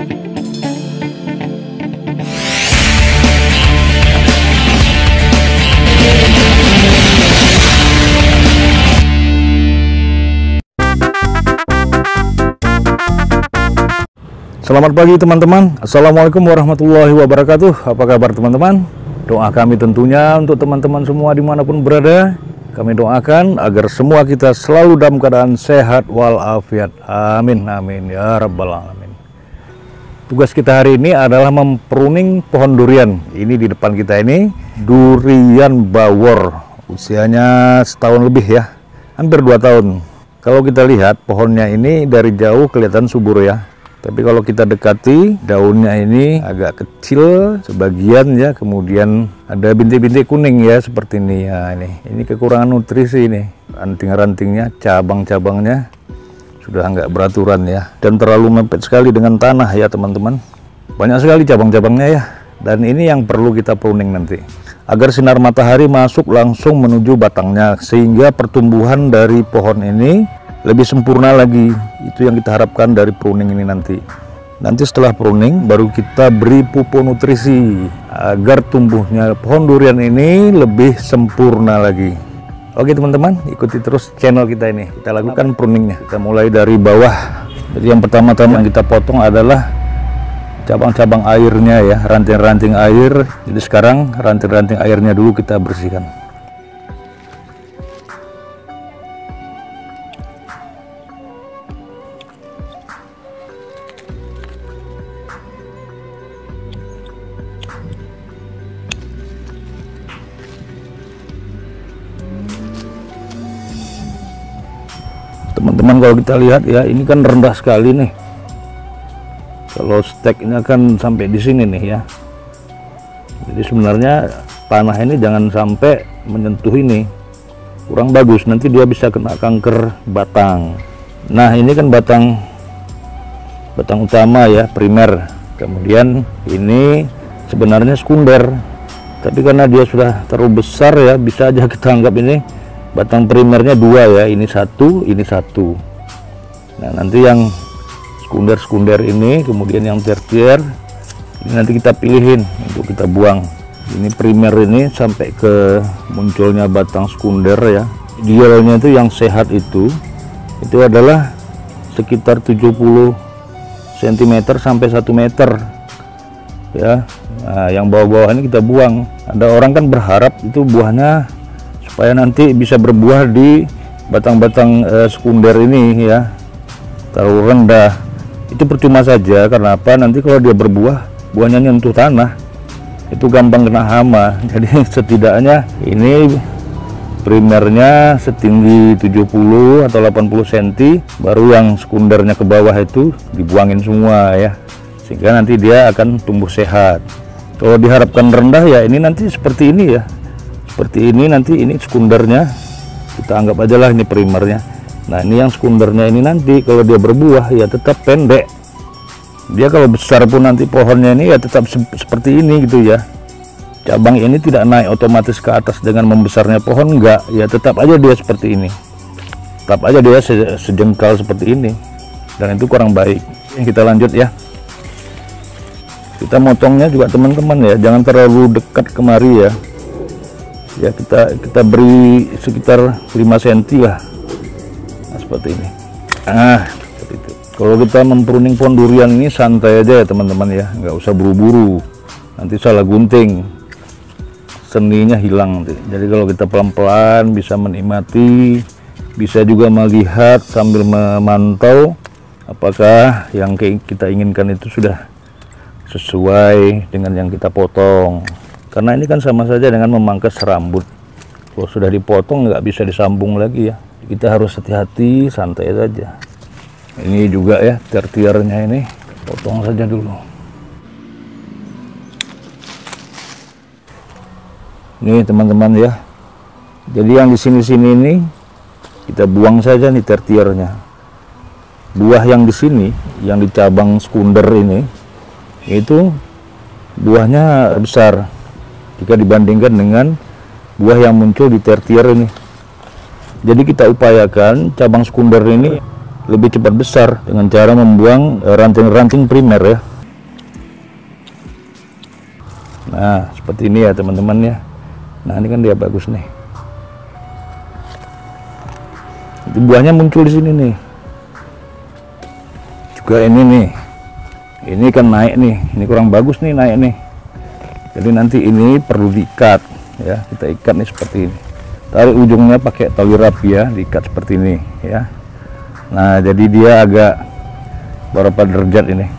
Selamat pagi teman-teman. Assalamualaikum warahmatullahi wabarakatuh. Apa kabar teman-teman? Doa kami tentunya untuk teman-teman semua dimanapun berada. Kami doakan agar semua kita selalu dalam keadaan sehat walafiat. Amin, amin ya rabbal alamin. Tugas kita hari ini adalah mempruning pohon durian. Ini di depan kita ini durian bawor. Usianya setahun lebih ya, hampir 2 tahun. Kalau kita lihat pohonnya ini dari jauh kelihatan subur ya. Tapi kalau kita dekati, daunnya ini agak kecil sebagian ya, kemudian ada bintik-bintik kuning ya seperti ini ya. Ini kekurangan nutrisi ini, ranting-rantingnya, cabang-cabangnya sudah nggak beraturan ya, dan terlalu mepet sekali dengan tanah ya teman-teman. Banyak sekali cabang-cabangnya ya, dan ini yang perlu kita pruning nanti agar sinar matahari masuk langsung menuju batangnya, sehingga pertumbuhan dari pohon ini lebih sempurna lagi. Itu yang kita harapkan dari pruning ini nanti. Nanti setelah pruning baru kita beri pupuk nutrisi agar tumbuhnya pohon durian ini lebih sempurna lagi. Oke teman-teman, ikuti terus channel kita ini. Kita lakukan pruningnya. Kita mulai dari bawah. Jadi yang pertama-tama yang kita potong adalah cabang-cabang airnya ya, ranting-ranting air. Jadi sekarang ranting-ranting airnya dulu kita bersihkan. Teman-teman, kalau kita lihat ya, ini kan rendah sekali nih. Kalau stek ini akan sampai di sini nih ya. Jadi sebenarnya tanah ini jangan sampai menyentuh ini, kurang bagus, nanti dia bisa kena kanker batang. Nah ini kan batang utama ya, primer. Kemudian ini sebenarnya sekunder, tapi karena dia sudah terlalu besar ya, bisa aja kita anggap ini batang primernya 2 ya, ini satu. Nah nanti yang sekunder ini, kemudian yang tertier ini nanti kita pilihin untuk kita buang. Ini primer ini sampai ke munculnya batang sekunder ya. Idealnya itu yang sehat itu adalah sekitar 70 cm sampai 1 meter ya. Nah yang bawah-bawah ini kita buang. Ada orang kan berharap itu buahnya supaya nanti bisa berbuah di batang-batang sekunder ini ya, terlalu rendah. Itu percuma saja, karena apa? Nanti kalau dia berbuah, buahnya nyentuh tanah, itu gampang kena hama. Jadi setidaknya ini primernya setinggi 70 atau 80 cm, baru yang sekundernya ke bawah itu dibuangin semua ya, sehingga nanti dia akan tumbuh sehat. Kalau diharapkan rendah ya, ini nanti seperti ini ya. Seperti ini, nanti ini sekundernya kita anggap aja lah ini primernya. Nah ini yang sekundernya ini nanti kalau dia berbuah ya tetap pendek. Dia kalau besar pun nanti pohonnya ini ya tetap seperti ini gitu ya. Cabang ini tidak naik otomatis ke atas dengan membesarnya pohon, enggak ya, tetap aja dia seperti ini. Tetap aja dia sejengkal seperti ini, dan itu kurang baik. Kita lanjut ya. Kita motongnya juga teman-teman ya, jangan terlalu dekat kemari ya. Ya kita beri sekitar 5 cm lah. Nah, seperti ini. Seperti itu. Kalau kita mempruning pohon durian ini santai aja ya teman-teman ya, nggak usah buru-buru, nanti salah gunting, seninya hilang nanti. Jadi kalau kita pelan-pelan bisa menikmati, bisa juga melihat sambil memantau apakah yang kita inginkan itu sudah sesuai dengan yang kita potong. Karena ini kan sama saja dengan memangkas rambut. Kalau sudah dipotong nggak bisa disambung lagi ya. Kita harus hati-hati, santai saja. Ini juga ya, tertiernya ini potong saja dulu. Ini teman-teman ya. Jadi yang di sini-sini ini kita buang saja nih tertiernya. Buah yang di sini, yang di cabang sekunder ini, itu buahnya besar jika dibandingkan dengan buah yang muncul di tertier ini. Jadi kita upayakan cabang sekunder ini lebih cepat besar dengan cara membuang ranting-ranting primer ya. Nah seperti ini ya teman-teman ya. Nah ini kan dia bagus nih. Itu buahnya muncul di sini nih. Juga ini nih. Ini kan naik nih. Ini kurang bagus nih naik nih. Jadi nanti ini perlu diikat ya. Kita ikat nih seperti ini. Tarik ujungnya pakai tali rapi ya, diikat seperti ini ya. Nah jadi dia agak berapa derajat ini,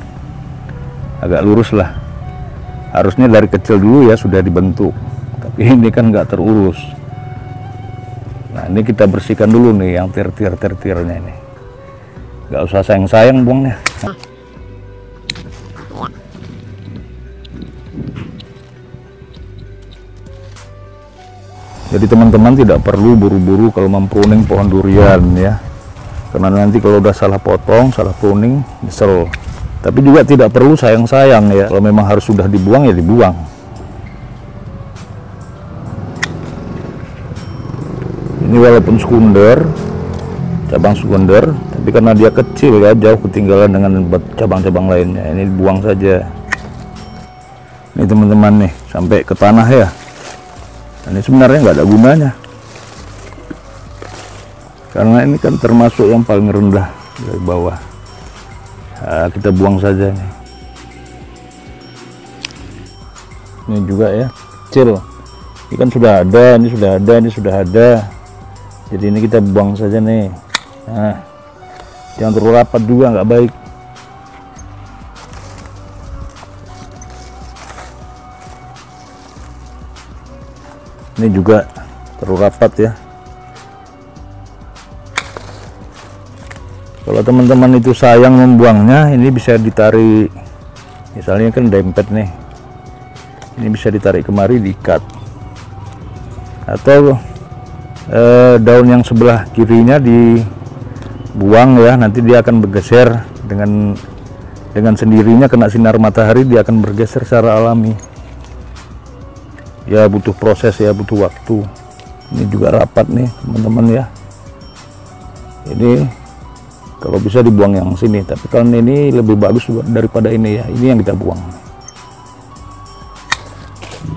agak lurus lah. Harusnya dari kecil dulu ya sudah dibentuk, tapi ini kan nggak terurus. Nah ini kita bersihkan dulu nih yang tir-tirnya ini, nggak usah sayang-sayang buangnya. Jadi teman-teman tidak perlu buru-buru kalau mempruning pohon durian ya, karena nanti kalau udah salah potong, salah pruning, nyesel. Tapi juga tidak perlu sayang-sayang ya, kalau memang harus sudah dibuang ya dibuang. Ini walaupun sekunder, cabang sekunder, tapi karena dia kecil ya, jauh ketinggalan dengan cabang-cabang lainnya, ini dibuang saja. Ini teman-teman nih, sampai ke tanah ya. Ini sebenarnya nggak ada gunanya, karena ini kan termasuk yang paling rendah dari bawah. Nah, kita buang saja nih. Ini juga ya, kecil. Ini kan sudah ada, ini sudah ada, ini sudah ada. Jadi ini kita buang saja nih. Nah, jangan terlalu rapat juga, nggak baik. Ini juga terlalu rapat ya. Kalau teman-teman itu sayang membuangnya, ini bisa ditarik, misalnya kan dempet nih, ini bisa ditarik kemari, diikat, atau daun yang sebelah kirinya dibuang ya, nanti dia akan bergeser dengan sendirinya, kena sinar matahari dia akan bergeser secara alami. Ya butuh proses ya, butuh waktu. Ini juga rapat nih teman-teman ya. Ini kalau bisa dibuang yang sini, tapi kalau ini lebih bagus daripada ini ya, ini yang kita buang.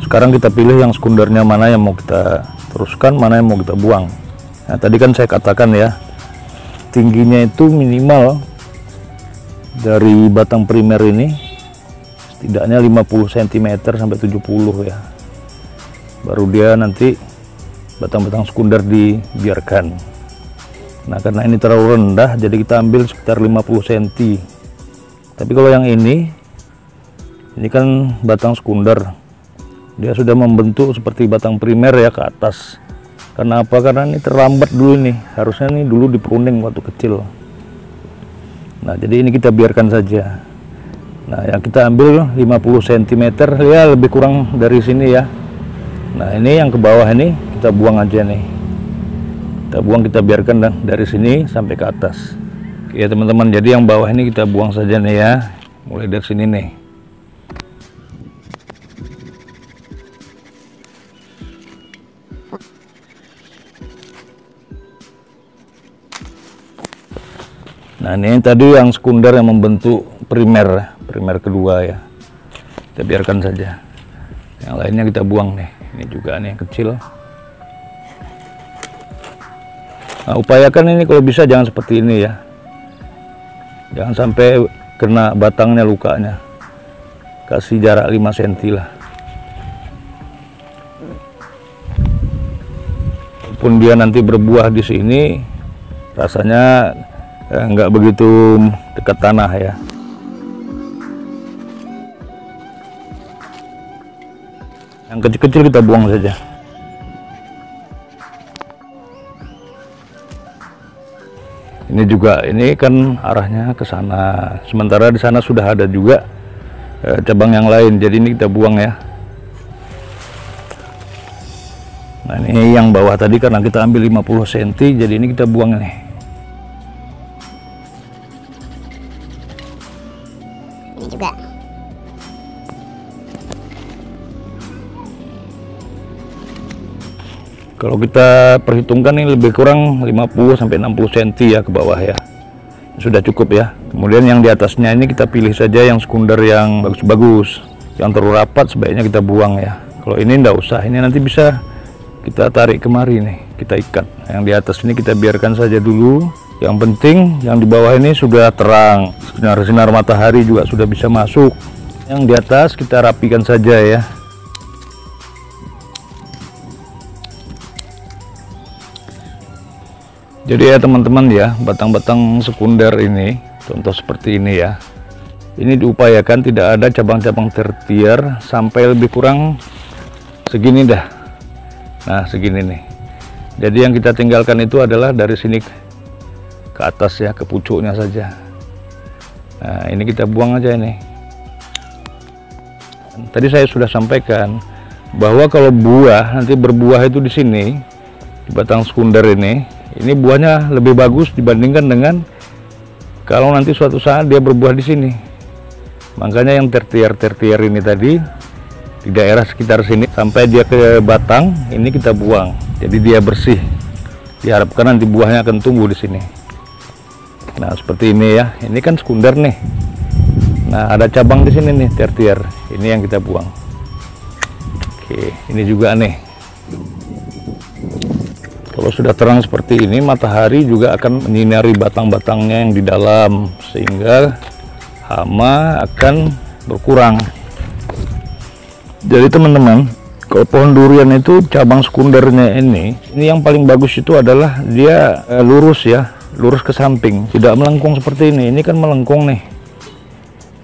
Sekarang kita pilih yang sekundernya mana yang mau kita teruskan, mana yang mau kita buang. Nah tadi kan saya katakan ya, tingginya itu minimal dari batang primer ini setidaknya 50 cm sampai 70 ya, baru dia nanti batang-batang sekunder dibiarkan. Nah karena ini terlalu rendah, jadi kita ambil sekitar 50 cm. Tapi kalau yang ini kan batang sekunder, dia sudah membentuk seperti batang primer ya ke atas. Karena apa? Karena ini terlambat dulu nih, harusnya ini dulu dipruning waktu kecil. Nah jadi ini kita biarkan saja. Nah yang kita ambil 50 cm ya, lebih kurang dari sini ya. Nah ini yang ke bawah ini kita buang aja nih, kita buang, kita biarkan dan dari sini sampai ke atas. Oke ya teman-teman, jadi yang bawah ini kita buang saja nih ya, mulai dari sini nih. Nah ini tadi yang sekunder yang membentuk primer kedua ya, kita biarkan saja. Yang lainnya kita buang nih. Ini juga nih yang kecil. Nah upayakan ini kalau bisa jangan seperti ini ya, jangan sampai kena batangnya, lukanya. Kasih jarak 5 cm lah. Walaupun dia nanti berbuah di sini, rasanya nggak begitu dekat tanah ya. Yang kecil-kecil kita buang saja. Ini juga, ini kan arahnya ke sana. Sementara di sana sudah ada juga cabang yang lain, jadi ini kita buang ya. Nah ini yang bawah tadi karena kita ambil 50 cm, jadi ini kita buang nih. Ini juga. Kalau kita perhitungkan ini lebih kurang 50 sampai 60 cm ya ke bawah ya. Sudah cukup ya. Kemudian yang di atasnya ini kita pilih saja yang sekunder yang bagus-bagus. yang terlalu rapat sebaiknya kita buang ya. Kalau ini enggak usah, ini nanti bisa kita tarik kemari nih, kita ikat. Yang di atas ini kita biarkan saja dulu. Yang penting yang di bawah ini sudah terang, sinar matahari juga sudah bisa masuk. Yang di atas kita rapikan saja ya. Jadi ya teman-teman ya, batang-batang sekunder ini contoh seperti ini ya, ini diupayakan tidak ada cabang-cabang tertier sampai lebih kurang segini dah. Nah segini nih. Jadi yang kita tinggalkan itu adalah dari sini ke atas ya, ke pucuknya saja. Nah ini kita buang aja ini. Tadi saya sudah sampaikan bahwa kalau buah nanti berbuah itu di sini, di batang sekunder ini buahnya lebih bagus dibandingkan dengan kalau nanti suatu saat dia berbuah di sini. Makanya yang tertier ini tadi di daerah sekitar sini sampai dia ke batang ini kita buang. Jadi dia bersih. Diharapkan nanti buahnya akan tumbuh di sini. Nah seperti ini ya. Ini kan sekunder nih. Nah ada cabang di sini nih tertier. Ini yang kita buang. Oke, ini juga nih. Kalau sudah terang seperti ini, matahari juga akan menyinari batang-batangnya yang di dalam, sehingga hama akan berkurang. Jadi teman-teman, kalau pohon durian itu cabang sekundernya ini yang paling bagus itu adalah dia lurus ya, lurus ke samping, tidak melengkung seperti ini. Ini kan melengkung nih.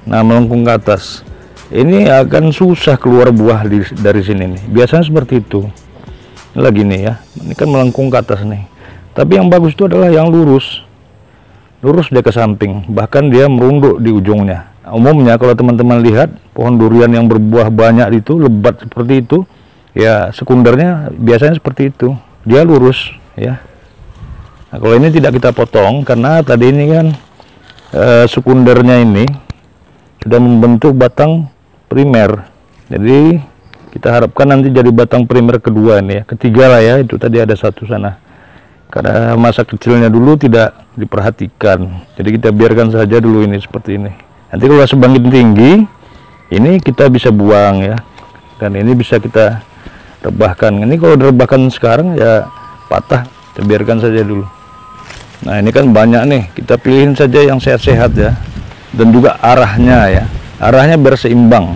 Nah melengkung ke atas, ini akan susah keluar buah dari sini nih. Biasanya seperti itu. Lagi nih ya, ini kan melengkung ke atas nih. Tapi yang bagus itu adalah yang lurus dia ke samping, bahkan dia merunduk di ujungnya. Nah, umumnya kalau teman-teman lihat pohon durian yang berbuah banyak itu, lebat seperti itu ya, sekundernya biasanya seperti itu, dia lurus ya. Nah kalau ini tidak kita potong karena tadi ini kan sekundernya ini sudah membentuk batang primer. Jadi kita harapkan nanti jadi batang primer kedua ini ya, ketiga lah ya, itu tadi ada satu sana. Karena masa kecilnya dulu tidak diperhatikan, jadi kita biarkan saja dulu ini seperti ini. Nanti kalau semakin tinggi, ini kita bisa buang ya, dan ini bisa kita rebahkan. Ini kalau direbahkan sekarang ya patah, kita biarkan saja dulu. Nah ini kan banyak nih, kita pilihin saja yang sehat-sehat ya, dan juga arahnya ya, arahnya biar seimbang.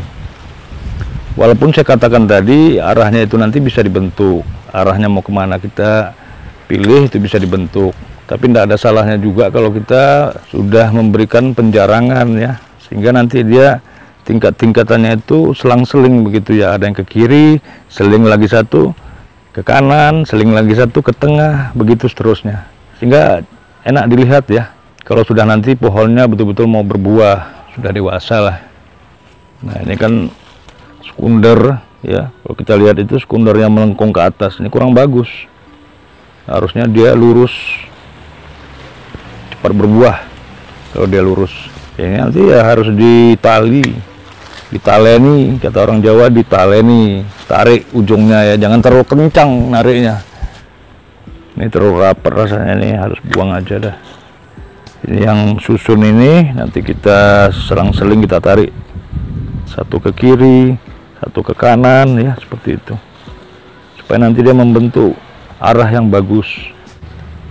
Walaupun saya katakan tadi arahnya itu nanti bisa dibentuk, arahnya mau kemana kita pilih itu bisa dibentuk, tapi tidak ada salahnya juga kalau kita sudah memberikan penjarangan ya, sehingga nanti dia tingkat-tingkatannya itu selang-seling begitu ya, ada yang ke kiri, seling lagi satu ke kanan, seling lagi satu ke tengah, begitu seterusnya, sehingga enak dilihat ya kalau sudah nanti pohonnya betul-betul mau berbuah, sudah dewasa lah. Nah ini kan sekunder ya, kalau kita lihat itu sekunder yang melengkung ke atas, ini kurang bagus. Harusnya dia lurus, cepat berbuah. Kalau dia lurus ini nanti ya harus ditaleni, kata orang Jawa, ditaleni, tarik ujungnya ya, jangan terlalu kencang nariknya. Ini terlalu rapat rasanya, nih harus buang aja dah. Ini yang susun ini nanti kita selang-seling kita tarik, satu ke kiri, satu ke kanan ya, seperti itu, supaya nanti dia membentuk arah yang bagus.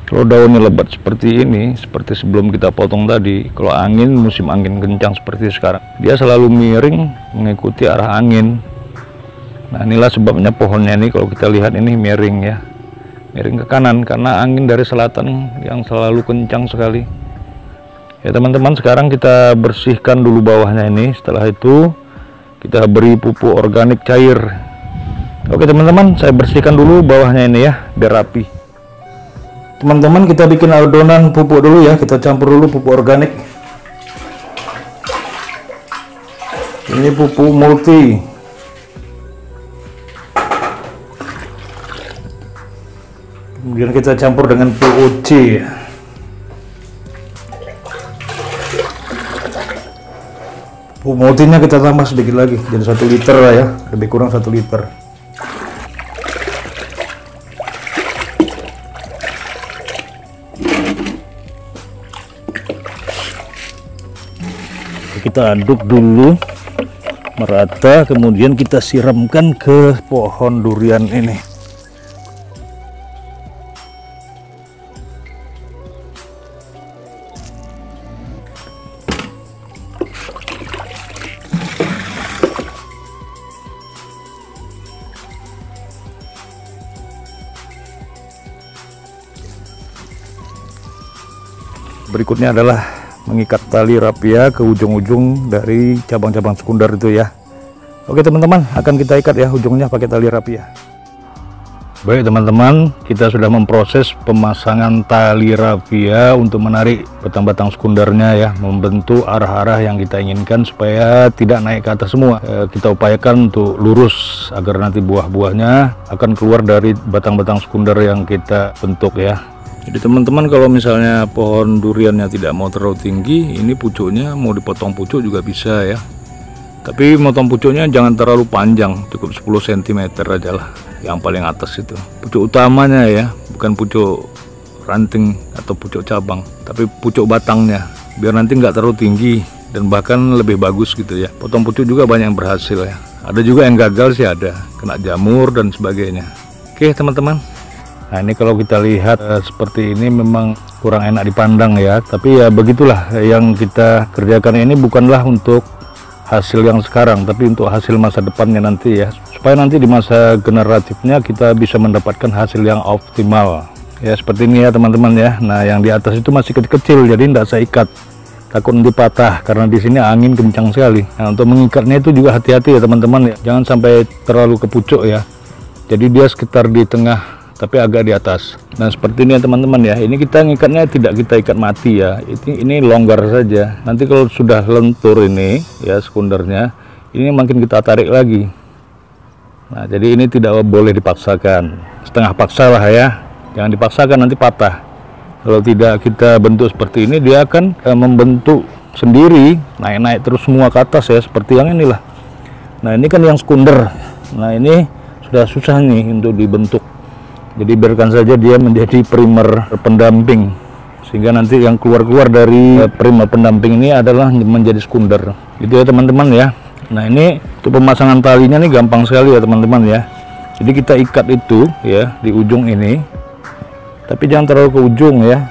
Kalau daunnya lebat seperti ini, seperti sebelum kita potong tadi, kalau angin, musim angin kencang seperti sekarang, dia selalu miring mengikuti arah angin. Nah inilah sebabnya pohonnya ini kalau kita lihat ini miring ya, miring ke kanan karena angin dari selatan yang selalu kencang sekali ya teman-teman. Sekarang kita bersihkan dulu bawahnya ini, setelah itu kita beri pupuk organik cair. Oke teman-teman, saya bersihkan dulu bawahnya ini ya, biar rapi. Teman-teman, kita bikin adonan pupuk dulu ya, kita campur dulu pupuk organik. Ini pupuk multi. Kemudian kita campur dengan POC. Pupuk multinya kita tambah sedikit lagi, jadi 1 liter lah ya, lebih kurang 1 liter. Kita aduk dulu merata, kemudian kita siramkan ke pohon durian ini. Berikutnya adalah mengikat tali rapia ke ujung-ujung dari cabang-cabang sekunder itu ya. Oke teman-teman, akan kita ikat ya ujungnya pakai tali rapia. Baik teman-teman, kita sudah memproses pemasangan tali rapia untuk menarik batang-batang sekundernya ya, membentuk arah-arah yang kita inginkan supaya tidak naik ke atas semua. Kita upayakan untuk lurus agar nanti buah-buahnya akan keluar dari batang-batang sekunder yang kita bentuk ya. Jadi teman-teman, kalau misalnya pohon duriannya tidak mau terlalu tinggi, ini pucuknya mau dipotong pucuk juga bisa ya. Tapi motong pucuknya jangan terlalu panjang, cukup 10 cm aja lah, yang paling atas itu. Pucuk utamanya ya, bukan pucuk ranting atau pucuk cabang, tapi pucuk batangnya, biar nanti nggak terlalu tinggi dan bahkan lebih bagus gitu ya. Potong pucuk juga banyak yang berhasil ya. Ada juga yang gagal sih, ada kena jamur dan sebagainya. Oke teman-teman. Nah ini kalau kita lihat seperti ini memang kurang enak dipandang ya, tapi ya begitulah yang kita kerjakan ini bukanlah untuk hasil yang sekarang, tapi untuk hasil masa depannya nanti ya, supaya nanti di masa generatifnya kita bisa mendapatkan hasil yang optimal ya, seperti ini ya teman-teman ya. Nah yang di atas itu masih kecil-kecil, jadi tidak saya ikat, takut nanti patah karena di sini angin kencang sekali. Nah untuk mengikatnya itu juga hati-hati ya teman-teman ya, jangan sampai terlalu ke pucuk ya, jadi dia sekitar di tengah tapi agak di atas. Nah seperti ini ya teman-teman ya, ini kita ngikatnya tidak kita ikat mati ya, ini longgar saja. Nanti kalau sudah lentur ini ya sekundernya, ini makin kita tarik lagi. Nah jadi ini tidak boleh dipaksakan, setengah paksa lah ya, jangan dipaksakan nanti patah. Kalau tidak kita bentuk seperti ini, dia akan membentuk sendiri, naik-naik terus semua ke atas ya, seperti yang inilah. Nah ini kan yang sekunder, nah ini sudah susah nih untuk dibentuk. Jadi biarkan saja dia menjadi primer pendamping, sehingga nanti yang keluar-keluar dari primer pendamping ini adalah menjadi sekunder. Gitu ya teman-teman ya. Nah ini untuk pemasangan talinya nih gampang sekali ya teman-teman ya. Jadi kita ikat itu ya di ujung ini, tapi jangan terlalu ke ujung ya.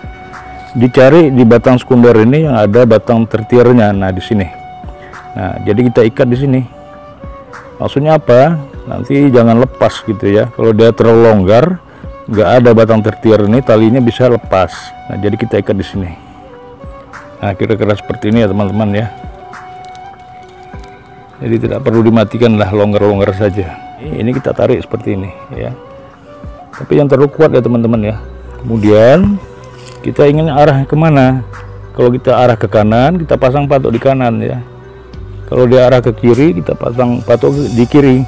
Dicari di batang sekunder ini yang ada batang tertiernya. Nah di sini. Nah jadi kita ikat di sini. Maksudnya apa? Nanti jangan lepas gitu ya. Kalau dia terlalu longgar, nggak ada batang tertier ini, talinya bisa lepas. Nah jadi kita ikat di sini. Nah kira-kira seperti ini ya teman-teman ya. Jadi tidak perlu dimatikan lah, longgar-longgar saja. Ini kita tarik seperti ini ya, tapi yang terlalu kuat ya teman-teman ya. Kemudian kita ingin arah kemana? Kalau kita arah ke kanan, kita pasang patok di kanan ya. Kalau dia arah ke kiri, kita pasang patok di kiri.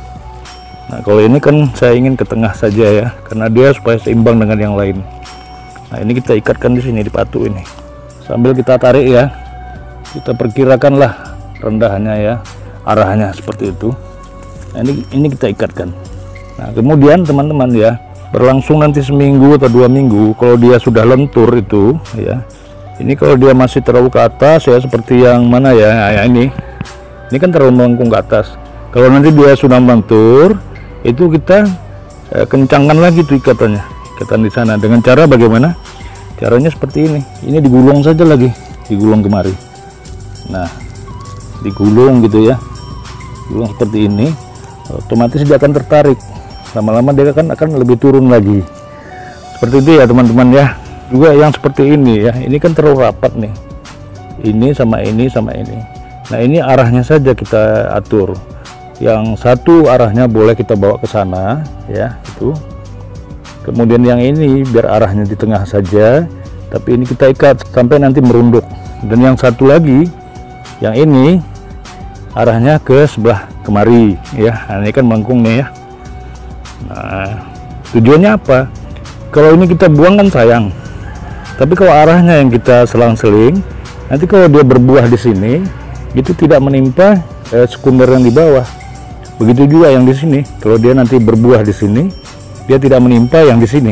Nah kalau ini kan saya ingin ke tengah saja ya, karena dia supaya seimbang dengan yang lain. Nah ini kita ikatkan di sini di patok ini, sambil kita tarik ya, kita perkirakanlah rendahnya ya, arahnya seperti itu. Nah ini kita ikatkan. Nah kemudian teman-teman ya, berlangsung nanti seminggu atau 2 minggu, kalau dia sudah lentur itu ya, ini kalau dia masih terlalu ke atas ya, seperti yang mana ya, nah, ini kan terlalu melengkung ke atas. Kalau nanti dia sudah melentur, itu kita kencangkan lagi tuh ikatan di sana. Dengan cara bagaimana? Caranya seperti ini digulung saja lagi, digulung kemari. Nah digulung gitu ya, gulung seperti ini, otomatis dia akan tertarik, lama-lama dia akan lebih turun lagi, seperti itu ya teman-teman ya. Juga yang seperti ini ya, ini kan terlalu rapat nih, ini sama ini sama ini. Nah ini arahnya saja kita atur. Yang satu arahnya boleh kita bawa ke sana ya, itu. Kemudian yang ini biar arahnya di tengah saja, tapi ini kita ikat sampai nanti merunduk. Dan yang satu lagi, yang ini arahnya ke sebelah kemari ya. Nah, ini kan melengkung nih ya. Nah tujuannya apa? Kalau ini kita buang kan sayang, tapi kalau arahnya yang kita selang-seling, nanti kalau dia berbuah di sini itu tidak menimpa sekunder yang di bawah. Begitu juga yang di sini, kalau dia nanti berbuah di sini, dia tidak menimpa yang di sini.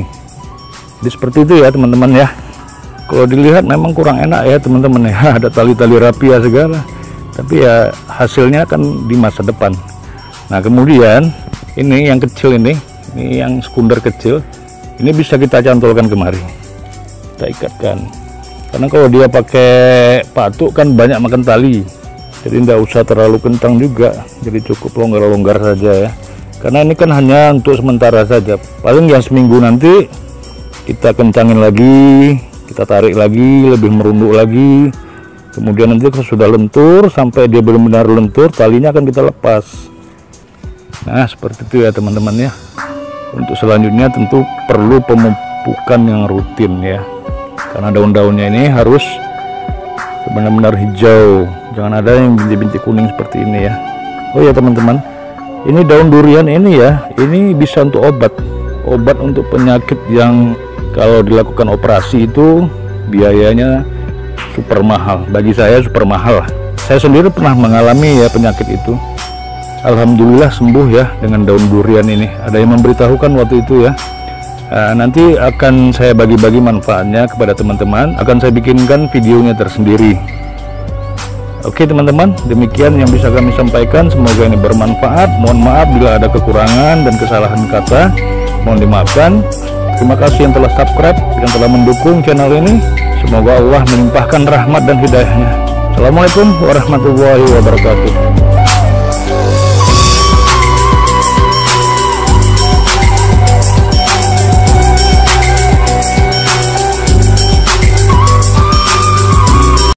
Jadi seperti itu ya teman-teman ya. Kalau dilihat memang kurang enak ya teman-teman ya, ada tali-tali rapia segala. tapi ya hasilnya kan di masa depan. Nah kemudian ini yang kecil ini yang sekunder kecil, ini bisa kita cantolkan kemari, kita ikatkan, karena kalau dia pakai patuk kan banyak makan tali, jadi tidak usah terlalu kencang juga, jadi cukup longgar-longgar saja ya, karena ini kan hanya untuk sementara saja, paling yang seminggu nanti kita kencangin lagi, kita tarik lagi, lebih merunduk lagi, kemudian nanti kalau sudah lentur, sampai dia benar-benar lentur, talinya akan kita lepas. Nah seperti itu ya teman-teman ya. Untuk selanjutnya tentu perlu pemupukan yang rutin ya, karena daun-daunnya ini harus benar-benar hijau, jangan ada yang bintik-bintik kuning seperti ini ya. Oh ya teman-teman, ini daun durian ini ya, ini bisa untuk obat untuk penyakit yang kalau dilakukan operasi itu biayanya super mahal. Bagi saya super mahal. Saya sendiri pernah mengalami ya penyakit itu. Alhamdulillah sembuh ya dengan daun durian ini. Ada yang memberitahukan waktu itu ya. Nanti akan saya bagi-bagi manfaatnya kepada teman-teman. Akan saya bikinkan videonya tersendiri. Oke teman-teman, demikian yang bisa kami sampaikan. Semoga ini bermanfaat. Mohon maaf bila ada kekurangan dan kesalahan kata. Mohon dimaafkan. Terima kasih yang telah subscribe, yang telah mendukung channel ini. Semoga Allah melimpahkan rahmat dan hidayahnya. Assalamualaikum warahmatullahi wabarakatuh.